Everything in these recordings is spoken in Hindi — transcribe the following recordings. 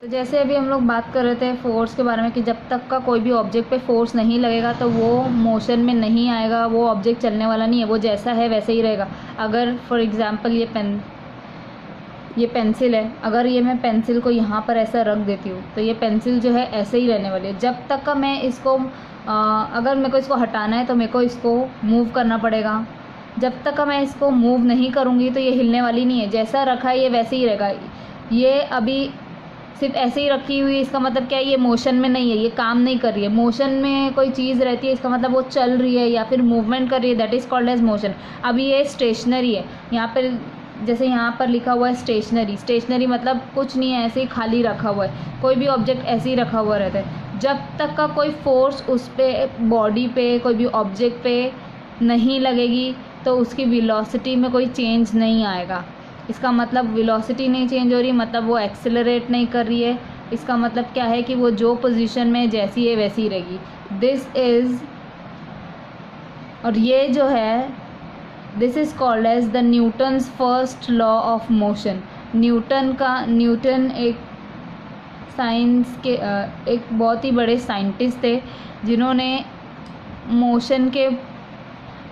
तो जैसे अभी हम लोग बात कर रहे थे फोर्स के बारे में कि जब तक का कोई भी ऑब्जेक्ट पे फोर्स नहीं लगेगा तो वो मोशन में नहीं आएगा, वो ऑब्जेक्ट चलने वाला नहीं है, वो जैसा है वैसे ही रहेगा। अगर फॉर एग्जांपल ये पेंसिल है, अगर ये मैं पेंसिल को यहाँ पर ऐसा रख देती हूँ तो ये पेंसिल जो है ऐसे ही रहने वाली है। जब तक का मैं इसको अगर मेरे को इसको हटाना है तो मेरे को इसको मूव करना पड़ेगा। जब तक का मैं इसको मूव नहीं करूँगी तो ये हिलने वाली नहीं है, जैसा रखा है ये वैसे ही रहेगा। ये अभी सिर्फ ऐसे ही रखी हुई, इसका मतलब क्या है, ये मोशन में नहीं है, ये काम नहीं कर रही है। मोशन में कोई चीज़ रहती है, इसका मतलब वो चल रही है या फिर मूवमेंट कर रही है, that is called as motion. अभी ये स्टेशनरी है, यहाँ पर जैसे यहाँ पर लिखा हुआ है स्टेशनरी। स्टेशनरी मतलब कुछ नहीं है, ऐसे ही खाली रखा हुआ है, कोई भी ऑब्जेक्ट ऐसे ही रखा हुआ रहता है। जब तक का कोई फोर्स उस पर, बॉडी पे, कोई भी ऑब्जेक्ट पे नहीं लगेगी तो उसकी वेलोसिटी में कोई चेंज नहीं आएगा। इसका मतलब वेलोसिटी नहीं चेंज हो रही, मतलब वो एक्सेलरेट नहीं कर रही है। इसका मतलब क्या है कि वो जो पोजीशन में जैसी है वैसी ही रहेगी। दिस इज़, और ये जो है, this is called as the Newton's first law of motion. Newton एक साइंस के एक बहुत ही बड़े साइंटिस्ट थे जिन्होंने मोशन के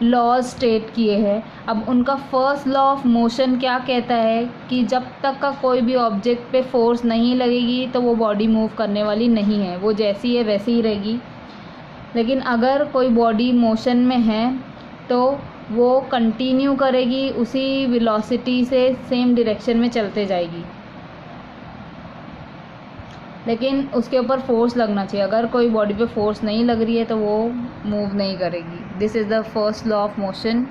लॉज स्टेट किए हैं। अब उनका फर्स्ट लॉ ऑफ मोशन क्या कहता है कि जब तक का कोई भी ऑब्जेक्ट पे फोर्स नहीं लगेगी तो वो बॉडी मूव करने वाली नहीं है, वो जैसी है वैसी ही रहेगी। लेकिन अगर कोई बॉडी मोशन में है तो वो कंटिन्यू करेगी, उसी वेलोसिटी से सेम डायरेक्शन में चलते जाएगी, लेकिन उसके ऊपर फोर्स लगना चाहिए। अगर कोई बॉडी पे फोर्स नहीं लग रही है तो वो मूव नहीं करेगी। This is the first law of motion.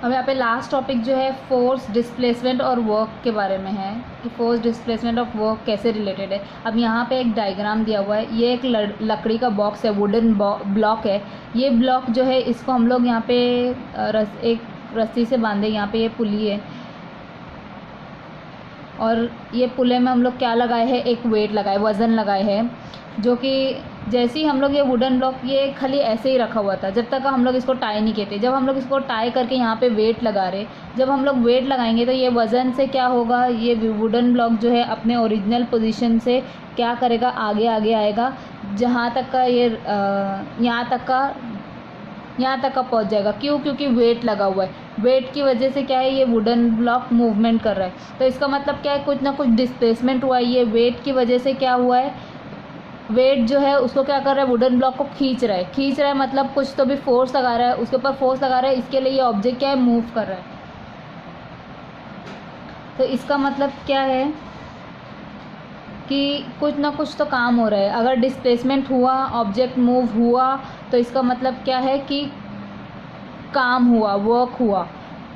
अब यहाँ पे लास्ट टॉपिक जो है फोर्स, डिस्प्लेसमेंट और वर्क के बारे में है कि फोर्स, डिस्प्लेसमेंट ऑफ वर्क कैसे रिलेटेड है। अब यहाँ पे एक डायग्राम दिया हुआ है, ये एक लकड़ी का बॉक्स है, वुडन ब्लॉक है। ये ब्लॉक जो है इसको हम लोग यहाँ पे एक रस्सी से बांधे, यहाँ पे ये पुली है और ये पुले में हम लोग क्या लगाए हैं, एक वेट लगाए, वज़न लगाए हैं, जो कि जैसे ही हम लोग ये वुडन ब्लॉक ये खाली ऐसे ही रखा हुआ था जब तक हम लोग इसको टाई नहीं कहते। जब हम लोग इसको टाई करके यहाँ पे वेट लगा रहे, जब हम लोग वेट लगाएंगे तो ये वज़न से क्या होगा, ये वुडन ब्लॉक जो है अपने ओरिजिनल पोजीशन से क्या करेगा, आगे आगे आएगा, जहाँ तक का ये यहाँ तक का पहुँच जाएगा। क्यों? क्योंकि वेट लगा हुआ है। वेट की वजह से क्या है, ये वुडन ब्लॉक मूवमेंट कर रहा है। तो इसका मतलब क्या है, कुछ ना कुछ डिस्प्लेसमेंट हुआ है। ये वेट की वजह से क्या हुआ है, वेट जो है उसको क्या कर रहा है, वुडन ब्लॉक को खींच रहा है, मतलब कुछ तो भी फोर्स लगा रहा है, उसके ऊपर फोर्स लगा रहा है। इसके लिए ये ऑब्जेक्ट क्या है, मूव कर रहा है। तो इसका मतलब क्या है कि कुछ ना कुछ तो काम हो रहा है। अगर डिस्प्लेसमेंट हुआ, ऑब्जेक्ट मूव हुआ, तो इसका मतलब क्या है कि काम हुआ, वर्क हुआ।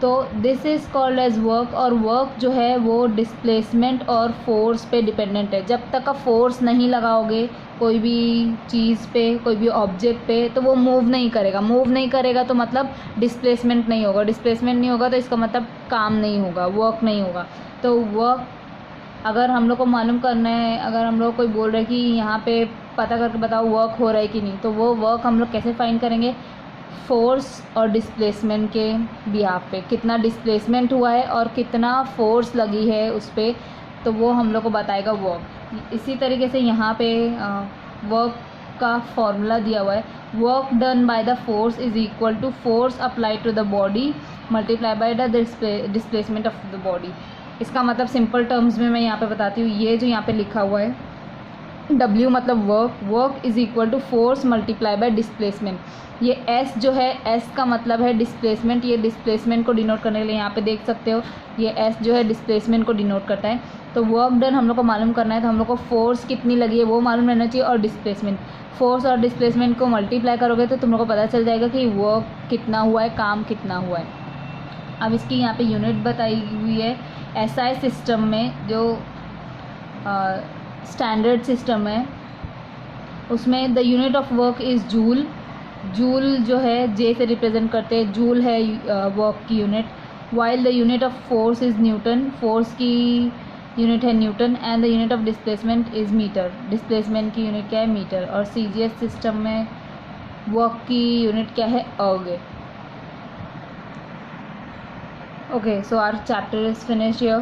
तो this is called as work. और वर्क जो है वो डिस्प्लेसमेंट और फोर्स पे डिपेंडेंट है। जब तक का फोर्स नहीं लगाओगे कोई भी चीज़ पे, कोई भी ऑब्जेक्ट पे, तो वो मूव नहीं करेगा तो मतलब डिस्प्लेसमेंट नहीं होगा तो इसका मतलब काम नहीं होगा, वर्क नहीं होगा। तो वर्क अगर हम लोग को मालूम करना है, अगर हम लोग कोई बोल रहे हैं कि यहाँ पे पता करके बताओ वर्क हो रहा है कि नहीं, तो वो वर्क हम लोग कैसे फाइंड करेंगे, फोर्स और डिस्प्लेसमेंट के बिहाफ पे, कितना डिस्प्लेसमेंट हुआ है और कितना फोर्स लगी है उस पर, तो वो हम लोग को बताएगा वर्क। इसी तरीके से यहाँ पे वर्क का फॉर्मूला दिया हुआ है, work done by the force is equal to force applied to the body multiply by the displacement of the body. इसका मतलब सिंपल टर्म्स में मैं यहाँ पे बताती हूँ। ये जो यहाँ पे लिखा हुआ है W मतलब work is equal to force multiply by displacement. ये S जो है, S का मतलब है डिस्प्लेसमेंट। ये डिस्प्लेसमेंट को डिनोट करने के लिए यहाँ पे देख सकते हो, ये S जो है डिस्प्लेसमेंट को डिनोट करता है। तो वर्क डन हम लोग को मालूम करना है, तो हम लोग को फोर्स कितनी लगी है वो मालूम रहना चाहिए, और डिस्प्लेसमेंट। फोर्स और डिस्प्लेसमेंट को मल्टीप्लाई करोगे तो तुम लोग को पता चल जाएगा कि वर्क कितना हुआ है, काम कितना हुआ है। अब इसकी यहाँ पे यूनिट बताई हुई है। SI सिस्टम में जो स्टैंडर्ड सिस्टम है उसमें the unit of work is joule. Joule जो है J से रिप्रेजेंट करते हैं, जूल है वर्क की unit. While the unit of force is newton, force की यूनिट है newton. And the unit of displacement is metre, displacement की यूनिट क्या है, मीटर। और CGS सिस्टम में वर्क की यूनिट क्या है, erg। Okay, so our chapter is finished here.